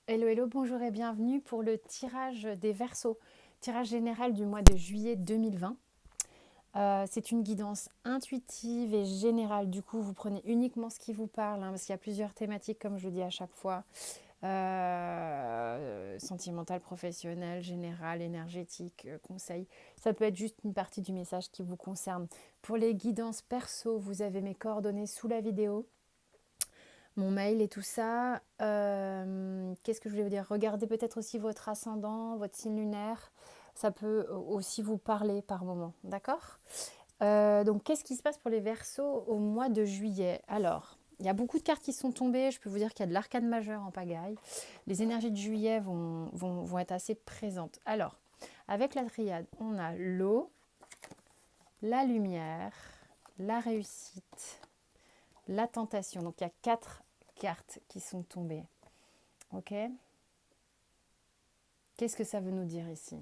Hello, hello, bonjour et bienvenue pour le tirage des Verseaux, tirage général du mois de juillet 2020. C'est une guidance intuitive et générale. Du coup, vous prenez uniquement ce qui vous parle, hein, parce qu'il y a plusieurs thématiques, comme je le dis à chaque fois. Sentimental, professionnel, général, énergétique, conseil. Ça peut être juste une partie du message qui vous concerne. Pour les guidances perso, vous avez mes coordonnées sous la vidéo, mon mail et tout ça. Qu'est-ce que je voulais vous dire? Regardez peut-être aussi votre ascendant, votre signe lunaire. Ça peut aussi vous parler par moment, d'accord? Donc, qu'est-ce qui se passe pour les Verseaux au mois de juillet? Alors, il y a beaucoup de cartes qui sont tombées. Je peux vous dire qu'il y a de l'arcane majeur en pagaille. Les énergies de juillet vont être assez présentes. Alors, avec la triade, on a l'eau, la lumière, la réussite, la tentation. Donc, il y a 4 cartes qui sont tombées. Ok? Qu'est-ce que ça veut nous dire ici?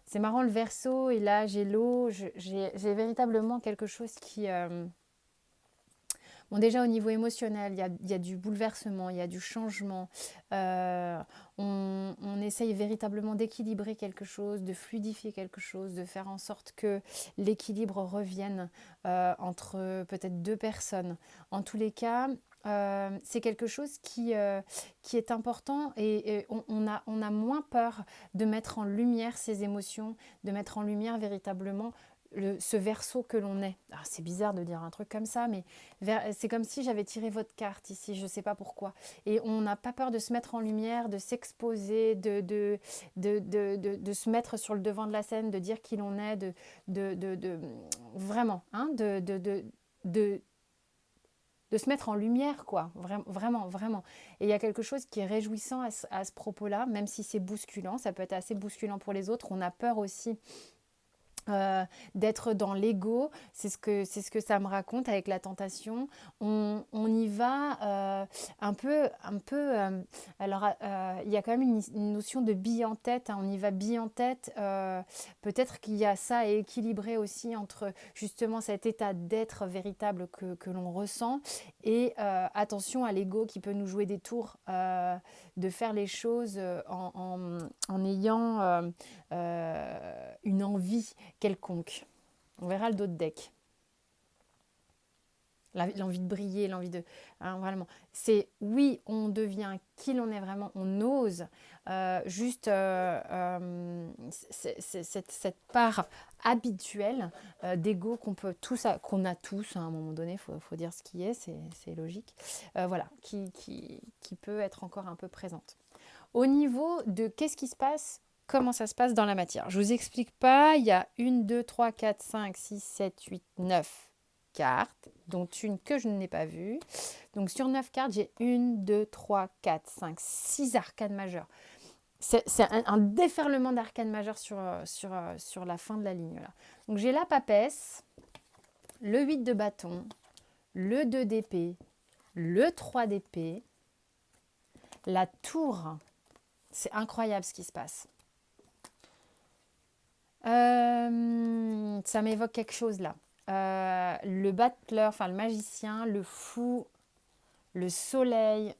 C'est marrant le Verseau et là j'ai l'eau. J'ai véritablement quelque chose qui... Bon, déjà au niveau émotionnel, il y a du bouleversement, il y a du changement. Euh, on essaye véritablement d'équilibrer quelque chose, de fluidifier quelque chose, de faire en sorte que l'équilibre revienne entre peut-être deux personnes. En tous les cas, c'est quelque chose qui est important et on a moins peur de mettre en lumière ses émotions, de mettre en lumière véritablement ce verso que l'on est. Alors, c'est bizarre de dire un truc comme ça, mais c'est comme si j'avais tiré votre carte ici, je ne sais pas pourquoi. Et on n'a pas peur de se mettre en lumière, de s'exposer, de se mettre sur le devant de la scène, de dire qui l'on est, vraiment, hein, de, de se mettre en lumière, quoi. Vraiment, vraiment. Et il y a quelque chose qui est réjouissant à ce propos-là, même si c'est bousculant, ça peut être assez bousculant pour les autres. On a peur aussi euh, d'être dans l'ego, c'est ce que ça me raconte avec la tentation. On y va alors, il y a quand même une notion de bille en tête, hein, on y va bille en tête. Peut-être qu'il y a ça à équilibrer aussi entre justement cet état d'être véritable que l'on ressent et attention à l'ego qui peut nous jouer des tours, de faire les choses en ayant une envie quelconque. On verra le dos de deck. L'envie de briller, l'envie de... hein, vraiment. C'est oui, on devient qui l'on est vraiment, on ose. Juste cette part habituelle d'ego qu'on a tous à un moment donné, faut dire ce qui est, c'est logique. Voilà, qui peut être encore un peu présente. Au niveau de qu'est-ce qui se passe, comment ça se passe dans la matière. Je ne vous explique pas, il y a 1, 2, 3, 4, 5, 6, 7, 8, 9 cartes, dont une que je n'ai pas vue. Donc sur 9 cartes, j'ai 1, 2, 3, 4, 5, 6 arcanes majeures. C'est un déferlement d'arcanes majeures sur la fin de la ligne. Là. Donc j'ai la papesse, le 8 de bâton, le 2 d'épée, le 3 d'épée, la tour. C'est incroyable ce qui se passe. Ça m'évoque quelque chose là. Le battleur, enfin le magicien, le fou, le soleil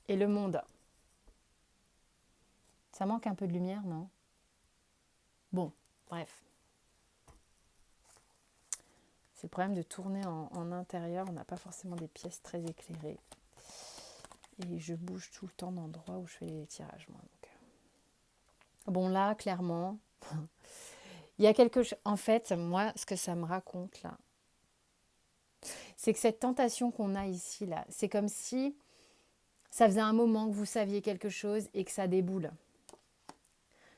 et le monde. Ça manque un peu de lumière, non? Bon, bref. C'est le problème de tourner en intérieur. On n'a pas forcément des pièces très éclairées. Et je bouge tout le temps d'endroit où je fais les tirages, moi. Donc. Bon, là, clairement, il y a quelque chose. En fait, moi, ce que ça me raconte là, c'est que cette tentation qu'on a ici, là, c'est comme si ça faisait un moment que vous saviez quelque chose et que ça déboule.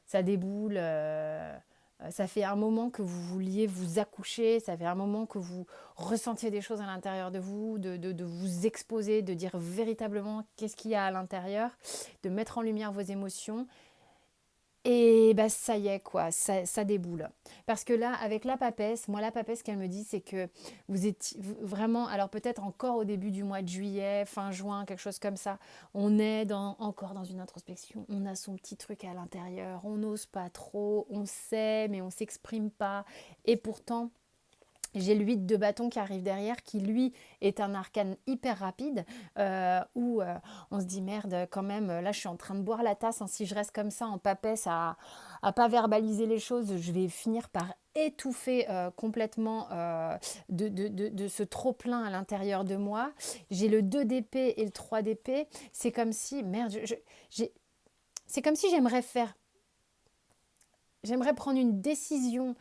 Ça déboule. Ça fait un moment que vous vouliez vous accoucher. Ça fait un moment que vous ressentiez des choses à l'intérieur de vous, de vous exposer, de dire véritablement qu'est-ce qu'il y a à l'intérieur, de mettre en lumière vos émotions. Et bah ça y est quoi, ça déboule. Parce que là, avec la papesse, moi la papesse qu'elle me dit, c'est que vous êtes vraiment, alors peut-être encore au début du mois de juillet, fin juin, quelque chose comme ça, on est encore dans une introspection, on a son petit truc à l'intérieur, on n'ose pas trop, on sait mais on ne s'exprime pas. Et pourtant, J'ai le 8 de bâton qui arrive derrière, qui lui est un arcane hyper rapide, où on se dit merde quand même, là je suis en train de boire la tasse, hein, si je reste comme ça en papesse à pas verbaliser les choses, je vais finir par étouffer complètement de ce trop-plein à l'intérieur de moi. J'ai le 2 d'épée et le 3 d'épée, c'est comme si, merde, c'est comme si j'aimerais prendre une décision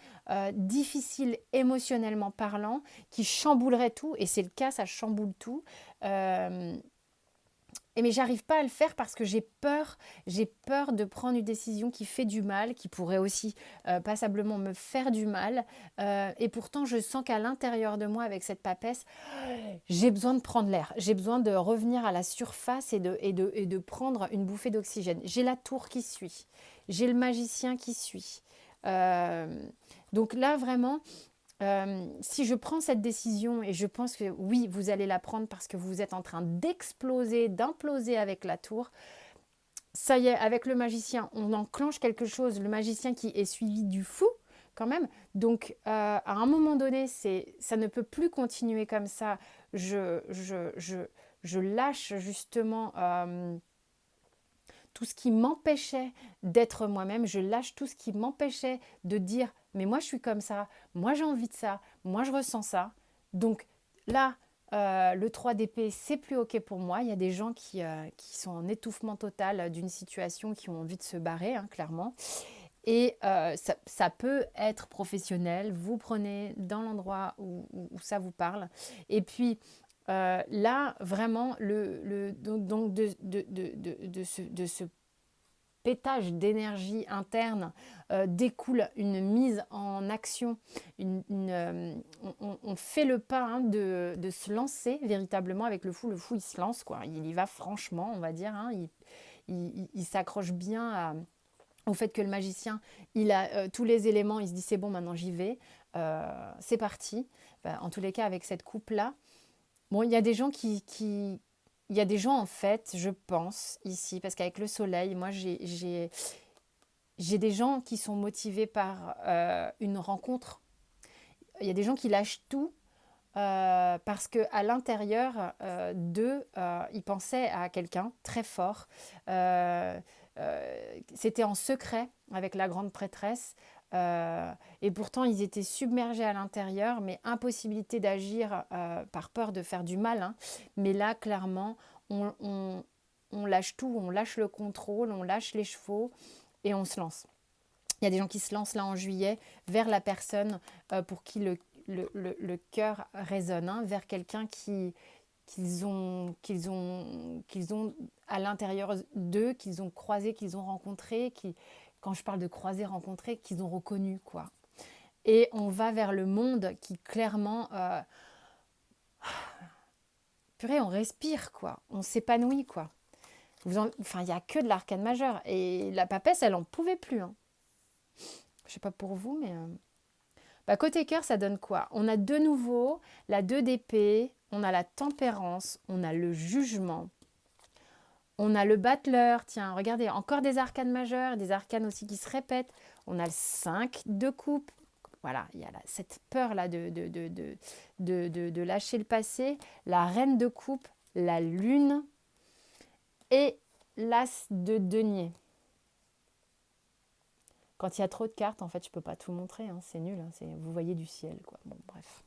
difficile émotionnellement parlant, qui chamboulerait tout, et c'est le cas, ça chamboule tout. Euh, mais j'arrive pas à le faire parce que j'ai peur de prendre une décision qui fait du mal, qui pourrait aussi passablement me faire du mal. Et pourtant, je sens qu'à l'intérieur de moi, avec cette papesse, j'ai besoin de prendre l'air. J'ai besoin de revenir à la surface et de prendre une bouffée d'oxygène. J'ai la tour qui suit. J'ai le magicien qui suit. Donc là, vraiment, si je prends cette décision, et je pense que oui, vous allez la prendre parce que vous êtes en train d'imploser avec la tour, ça y est, avec le magicien, on enclenche quelque chose, le magicien qui est suivi du fou quand même. Donc à un moment donné, ça ne peut plus continuer comme ça. Je lâche justement tout ce qui m'empêchait d'être moi-même, je lâche tout ce qui m'empêchait de dire mais moi je suis comme ça, moi j'ai envie de ça, moi je ressens ça. Donc là, le 3 d'épée, c'est plus ok pour moi. Il y a des gens qui sont en étouffement total d'une situation, qui ont envie de se barrer, hein, clairement. Et ça peut être professionnel, vous prenez dans l'endroit où ça vous parle. Et puis là, vraiment, donc de ce pétage d'énergie interne découle une mise en action. On fait le pas, hein, de se lancer véritablement avec le fou. Le fou, il se lance, quoi. Il y va franchement, on va dire. Hein. Il s'accroche bien au fait que le magicien, il a tous les éléments. Il se dit, c'est bon, maintenant j'y vais. C'est parti. Enfin, en tous les cas, avec cette coupe-là, bon, il y a des gens il y a des gens, en fait, je pense, ici, parce qu'avec le soleil, moi, j'ai des gens qui sont motivés par une rencontre. Il y a des gens qui lâchent tout parce qu'à l'intérieur d'eux, ils pensaient à quelqu'un très fort. C'était en secret avec la grande prêtresse. Et pourtant, ils étaient submergés à l'intérieur, mais impossibilité d'agir par peur de faire du mal. Hein. Mais là, clairement, on lâche tout, on lâche le contrôle, on lâche les chevaux et on se lance. Il y a des gens qui se lancent là en juillet vers la personne pour qui le cœur résonne, hein, vers quelqu'un qu'ils ont à l'intérieur d'eux, qu'ils ont croisé, qu'ils ont rencontré, quand je parle de croiser, rencontrer, qu'ils ont reconnu, quoi. Et on va vers le monde qui clairement, purée, on respire, quoi. On s'épanouit, quoi. Enfin, il n'y a que de l'arcane majeur. Et la papesse, elle en pouvait plus. Hein. Je sais pas pour vous, mais... Bah, côté cœur, ça donne quoi? On a de nouveau la 2 d'épée, on a la tempérance, on a le jugement, on a le battleur. Tiens, regardez, encore des arcanes majeures, des arcanes aussi qui se répètent. On a le 5 de coupe. Voilà, il y a cette peur-là de lâcher le passé. La reine de coupe, la lune et l'as de denier. Quand il y a trop de cartes, en fait, je ne peux pas tout montrer. Hein, c'est nul. Hein, vous voyez du ciel, quoi. Bon, bref.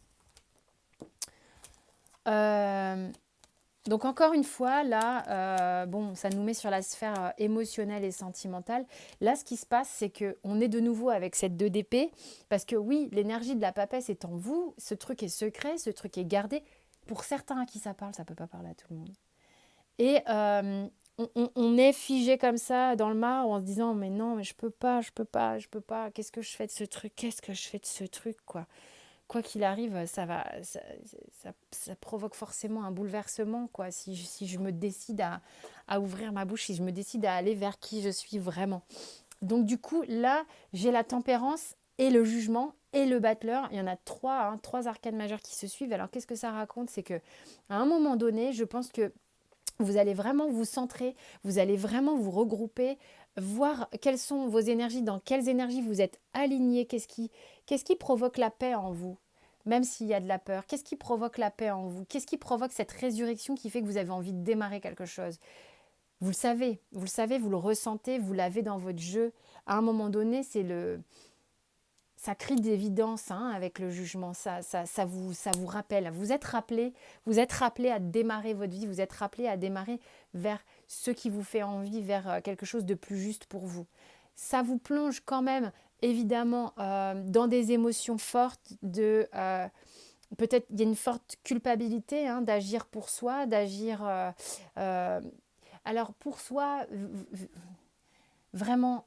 Donc encore une fois, là, bon, ça nous met sur la sphère émotionnelle et sentimentale. Là, ce qui se passe, c'est qu'on est de nouveau avec cette 2 d'épée, parce que oui, l'énergie de la papesse est en vous, ce truc est secret, ce truc est gardé. Pour certains à qui ça parle, ça ne peut pas parler à tout le monde. Et on est figé comme ça dans le marbre en se disant mais non, mais je peux pas, qu'est-ce que je fais de ce truc, quoi qu'il arrive, ça provoque forcément un bouleversement, quoi. Si je me décide à ouvrir ma bouche, si je me décide à aller vers qui je suis vraiment. Donc du coup, là, j'ai la tempérance et le jugement et le battleur. Il y en a trois arcanes majeures qui se suivent. Alors qu'est-ce que ça raconte? C'est que à un moment donné, je pense que vous allez vraiment vous centrer, vous allez vraiment vous regrouper, voir quelles sont vos énergies, dans quelles énergies vous êtes alignés, qu'est-ce qui provoque la paix en vous. même s'il y a de la peur? Qu'est-ce qui provoque la paix en vous? Qu'est-ce qui provoque cette résurrection qui fait que vous avez envie de démarrer quelque chose? Vous le savez, vous le ressentez, vous l'avez dans votre jeu. À un moment donné, ça crie d'évidence avec le jugement, ça vous rappelle. Vous êtes rappelé à démarrer votre vie, vous êtes rappelé à démarrer vers ce qui vous fait envie, vers quelque chose de plus juste pour vous. Ça vous plonge quand même, évidemment, dans des émotions fortes, peut-être il y a une forte culpabilité d'agir pour soi, d'agir... alors pour soi, vraiment,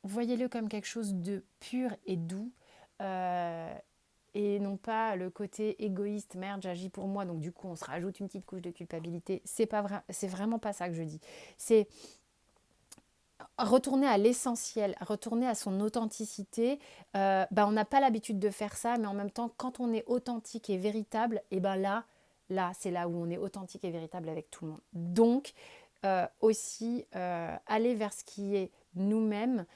voyez-le comme quelque chose de pur et doux, et non pas le côté égoïste, merde, j'agis pour moi, donc du coup on se rajoute une petite couche de culpabilité. C'est pas vrai, c'est vraiment pas ça que je dis. C'est retourner à l'essentiel, retourner à son authenticité. On n'a pas l'habitude de faire ça, mais en même temps, quand on est authentique et véritable, et là, c'est là où on est authentique et véritable avec tout le monde. Donc, aussi aller vers ce qui est nous-mêmes.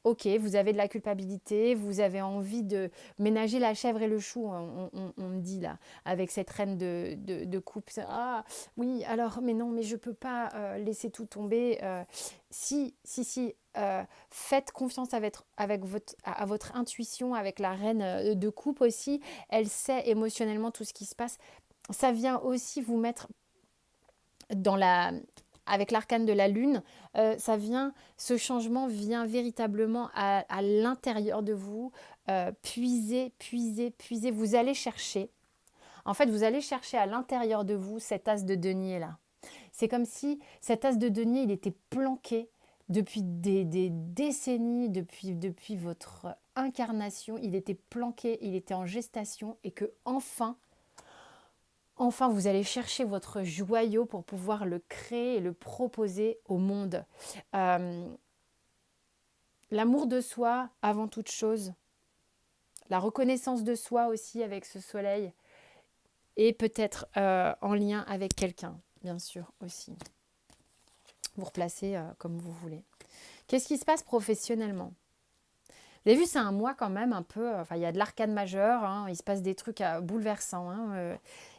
Ok, vous avez de la culpabilité, vous avez envie de ménager la chèvre et le chou, on me dit là, avec cette reine de coupe. Ah oui, alors, mais non, mais je ne peux pas laisser tout tomber. Si, faites confiance à votre intuition, avec la reine de coupe aussi. Elle sait émotionnellement tout ce qui se passe. Ça vient aussi vous mettre avec l'arcane de la lune, ce changement vient véritablement à l'intérieur de vous, puiser, vous allez chercher, vous allez chercher à l'intérieur de vous cet as de denier là. C'est comme si cet as de denier, il était planqué depuis des décennies, depuis votre incarnation, il était planqué, il était en gestation, et que Enfin, vous allez chercher votre joyau pour pouvoir le créer et le proposer au monde. L'amour de soi avant toute chose, la reconnaissance de soi aussi avec ce soleil, et peut-être en lien avec quelqu'un, bien sûr aussi. Vous replacez comme vous voulez. Qu'est-ce qui se passe professionnellement ? Vous avez vu, c'est un mois quand même un peu... il y a de l'arcane majeur, il se passe des trucs bouleversants.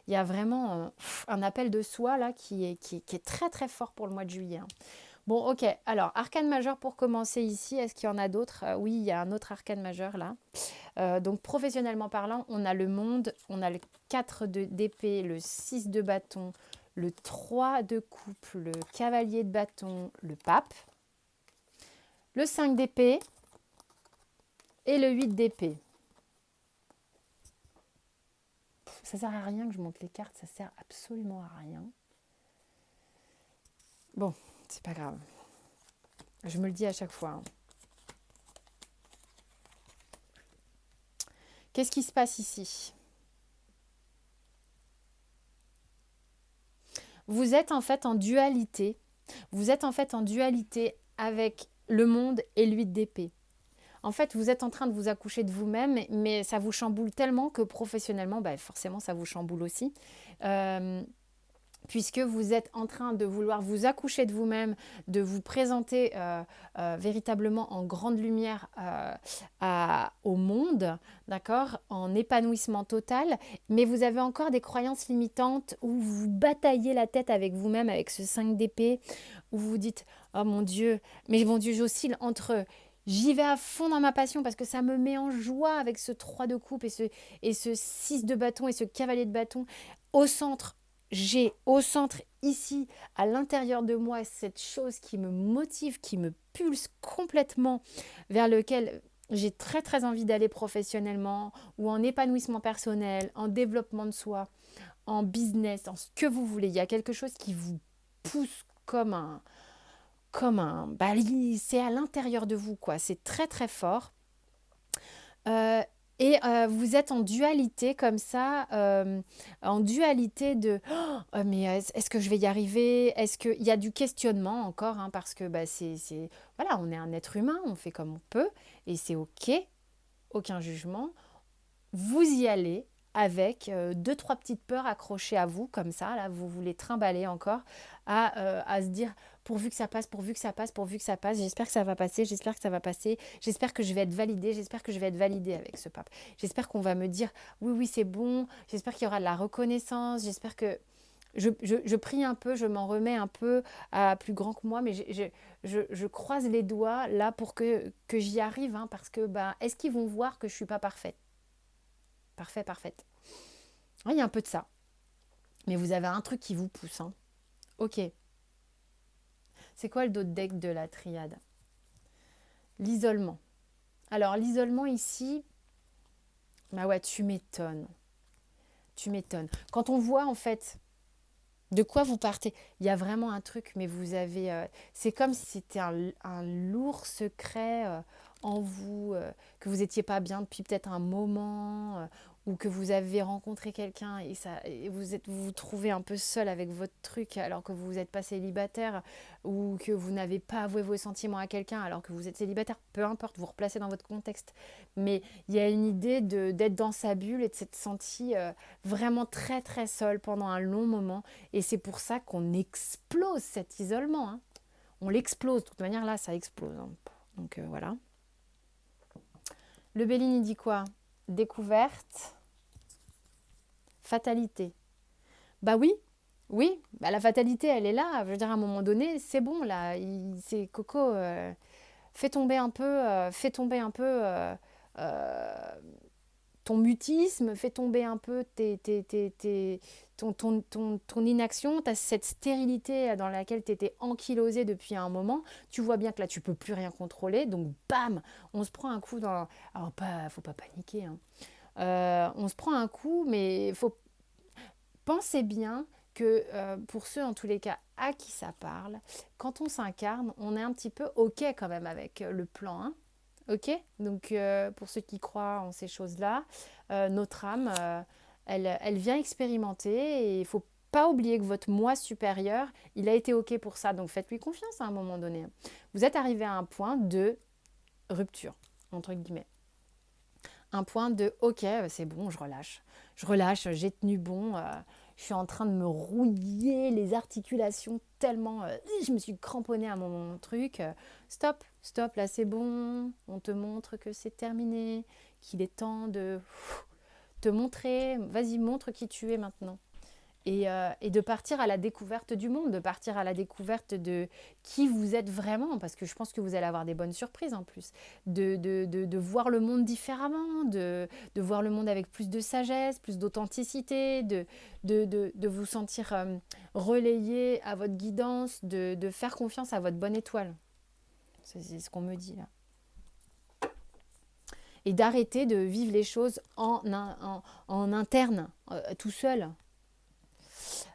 Il y a vraiment un appel de soi là qui est très très fort pour le mois de juillet. Bon, ok. Alors, arcane majeur pour commencer ici. Est-ce qu'il y en a d'autres ? Oui, il y a un autre arcane majeur là. Donc, professionnellement parlant, on a le monde, on a le 4 d'épée, le 6 de bâton, le 3 de coupe, le cavalier de bâton, le pape, le 5 d'épée et le 8 d'épée. Ça sert à rien que je monte les cartes, ça sert absolument à rien. Bon, c'est pas grave. Je me le dis à chaque fois. Qu'est-ce qui se passe ici ? Vous êtes en fait en dualité. Vous êtes en fait en dualité avec le monde et le 8 d'épée. En fait, vous êtes en train de vous accoucher de vous-même, mais ça vous chamboule tellement que professionnellement, forcément, ça vous chamboule aussi. Puisque vous êtes en train de vouloir vous accoucher de vous-même, de vous présenter véritablement en grande lumière au monde, d'accord, en épanouissement total, mais vous avez encore des croyances limitantes où vous bataillez la tête avec vous-même, avec ce 5 d'épée, où vous vous dites « Oh mon Dieu, j'oscille entre... » J'y vais à fond dans ma passion parce que ça me met en joie avec ce 3 de coupe et ce 6 de bâton et ce cavalier de bâton. Au centre, j'ai ici, à l'intérieur de moi, cette chose qui me motive, qui me pulse complètement, vers lequel j'ai très très envie d'aller professionnellement ou en épanouissement personnel, en développement de soi, en business, en ce que vous voulez. Il y a quelque chose qui vous pousse comme un... c'est à l'intérieur de vous, quoi. C'est très très fort. Et vous êtes en dualité comme ça, en dualité de mais est-ce que je vais y arriver ? Est-ce qu'il y a du questionnement encore, parce que voilà, on est un être humain, on fait comme on peut et c'est ok, aucun jugement. Vous y allez avec 2-3 petites peurs accrochées à vous, comme ça, là, vous voulez trimballer encore, à se dire, pourvu que ça passe, pourvu que ça passe, pourvu que ça passe, j'espère que ça va passer, j'espère que ça va passer, j'espère que je vais être validée, j'espère que je vais être validée avec ce pape. J'espère qu'on va me dire, oui, oui, c'est bon, j'espère qu'il y aura de la reconnaissance, j'espère que... Je prie un peu, je m'en remets un peu à plus grand que moi, mais je croise les doigts là pour que j'y arrive, hein, parce que, ben, est-ce qu'ils vont voir que je ne suis pas parfaite? Parfaite. Ouais, il y a un peu de ça. Mais vous avez un truc qui vous pousse, hein. Ok. C'est quoi le dos de deck de la triade? L'isolement. Alors, l'isolement ici, bah ouais, tu m'étonnes. Tu m'étonnes. Quand on voit, en fait, de quoi vous partez, il y a vraiment un truc, mais vous avez... c'est comme si c'était un lourd secret en vous, que vous n'étiez pas bien depuis peut-être un moment, ou que vous avez rencontré quelqu'un et vous vous trouvez un peu seul avec votre truc alors que vous n'êtes pas célibataire, ou que vous n'avez pas avoué vos sentiments à quelqu'un alors que vous êtes célibataire, peu importe, vous replacez dans votre contexte. Mais il y a une idée d'être dans sa bulle et de s'être senti vraiment très très seul pendant un long moment. Et c'est pour ça qu'on explose cet isolement, hein. On l'explose. De toute manière, là, ça explose, hein. Donc voilà. Le Béline, il dit quoi? Découverte, fatalité. Bah oui, oui. Bah, la fatalité, elle est là. Je veux dire, à un moment donné, c'est bon, là. C'est Coco. Fais tomber un peu ton mutisme, fais tomber un peu ton inaction, cette stérilité dans laquelle tu étais ankylosé depuis un moment. Tu vois bien que là, tu peux plus rien contrôler. Donc, bam, on se prend un coup dans... Alors, faut pas paniquer, hein. On se prend un coup, mais faut penser bien que pour ceux, en tous les cas, à qui ça parle, quand on s'incarne, on est un petit peu OK quand même avec le plan, hein. Ok, donc pour ceux qui croient en ces choses-là, notre âme, elle vient expérimenter et il ne faut pas oublier que votre moi supérieur, il a été ok pour ça, donc faites-lui confiance à un moment donné. Vous êtes arrivé à un point de rupture, entre guillemets. Un point de ok, c'est bon, je relâche, j'ai tenu bon, je suis en train de me rouiller les articulations tellement je me suis cramponnée à mon truc. Stop, là c'est bon, on te montre que c'est terminé, qu'il est temps de te montrer, vas-y, montre qui tu es maintenant. Et de partir à la découverte du monde, de partir à la découverte de qui vous êtes vraiment, parce que je pense que vous allez avoir des bonnes surprises en plus, de voir le monde différemment, de voir le monde avec plus de sagesse, plus d'authenticité, de vous sentir relayé à votre guidance, de faire confiance à votre bonne étoile. C'est ce qu'on me dit là. Et d'arrêter de vivre les choses en interne, tout seul.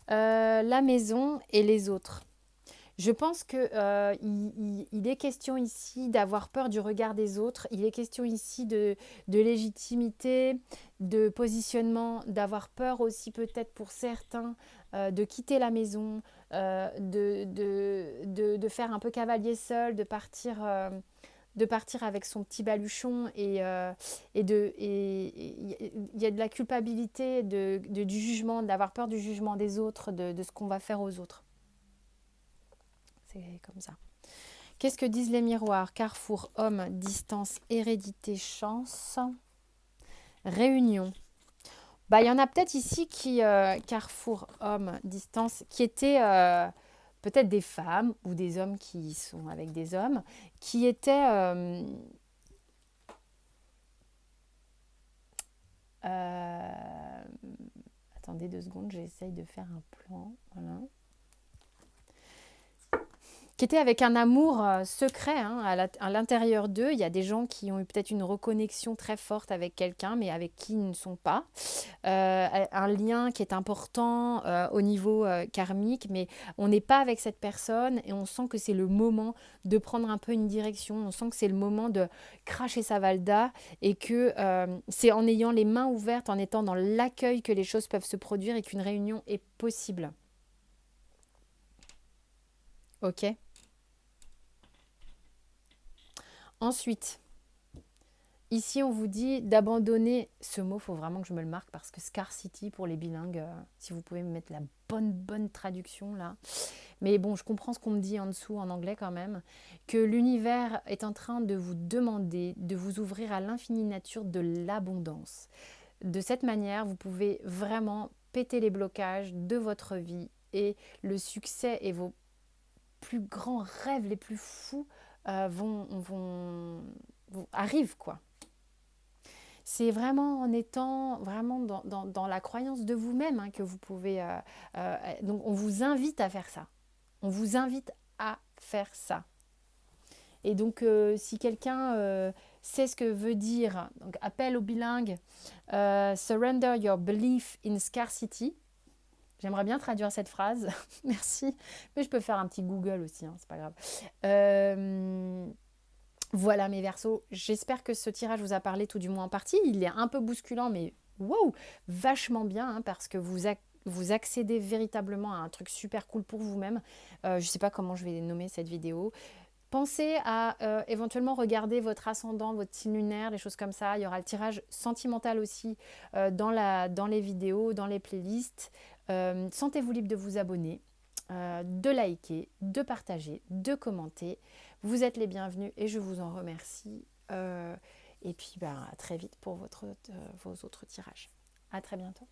La maison et les autres. Je pense que il est question ici d'avoir peur du regard des autres. Il est question ici de légitimité, de positionnement, d'avoir peur aussi peut-être pour certains de quitter la maison, de faire un peu cavalier seul, de partir avec son petit baluchon et il y a de la culpabilité, du jugement, d'avoir peur du jugement des autres, de ce qu'on va faire aux autres. C'est comme ça. Qu'est-ce que disent les miroirs? Carrefour, homme, distance, hérédité, chance, réunion. Bah, il y en a peut-être ici qui, carrefour, homme, distance, qui étaient peut-être des femmes ou des hommes qui sont avec des hommes, qui étaient... attendez 2 secondes, j'essaye de faire un plan. Voilà. Qui était avec un amour secret, hein, à l'intérieur d'eux. Il y a des gens qui ont eu peut-être une reconnexion très forte avec quelqu'un, mais avec qui ils ne sont pas. Un lien qui est important au niveau karmique, mais on n'est pas avec cette personne et on sent que c'est le moment de prendre un peu une direction. On sent que c'est le moment de cracher sa valda et que c'est en ayant les mains ouvertes, en étant dans l'accueil que les choses peuvent se produire et qu'une réunion est possible. Ok. Ensuite, Ici, on vous dit d'abandonner, ce mot, il faut vraiment que je me le marque parce que scarcity pour les bilingues, si vous pouvez me mettre la bonne traduction là. Mais bon, je comprends ce qu'on me dit en dessous en anglais quand même, que l'univers est en train de vous demander de vous ouvrir à l'infinie nature de l'abondance. De cette manière, vous pouvez vraiment péter les blocages de votre vie et le succès et vos plus grands rêves les plus fous arrivent quoi. C'est vraiment en étant vraiment dans la croyance de vous-même que vous pouvez... donc on vous invite à faire ça. On vous invite à faire ça. Et donc si quelqu'un sait ce que veut dire, donc appel au bilingue, surrender your belief in scarcity. J'aimerais bien traduire cette phrase, merci. Mais je peux faire un petit Google aussi, c'est pas grave. Voilà mes Verseaux, j'espère que ce tirage vous a parlé tout du moins en partie. Il est un peu bousculant, mais wow, vachement bien parce que vous accédez véritablement à un truc super cool pour vous-même. Je ne sais pas comment je vais nommer cette vidéo. Pensez à éventuellement regarder votre ascendant, votre signe lunaire, des choses comme ça. Il y aura le tirage sentimental aussi dans les vidéos, dans les playlists. Sentez-vous libre de vous abonner, de liker, de partager, de commenter. Vous êtes les bienvenus et je vous en remercie. Et puis à très vite pour vos autres tirages. À très bientôt.